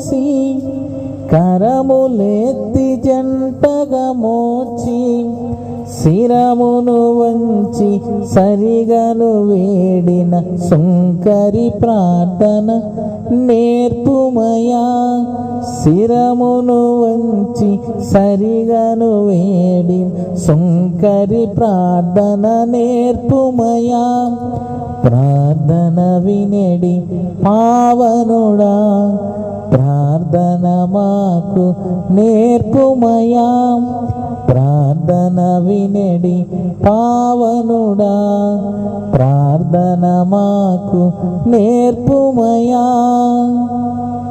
చేసి కరములెత్తి జంటగా మోచి శిరమును వంచి సరిగను వేడిన సుంకరి ప్రార్థన నేర్పుమయా. శిరమును వంచి సరిగను వేడి సుంకరి ప్రార్థన నేర్పుమయా. ప్రార్థన వినెడి పావనుడా ప్రార్థన మాకు నేర్పుమయా. ప్రార్థన వినెడి పావనుడా ప్రార్థన మాకు నేర్పుమయా.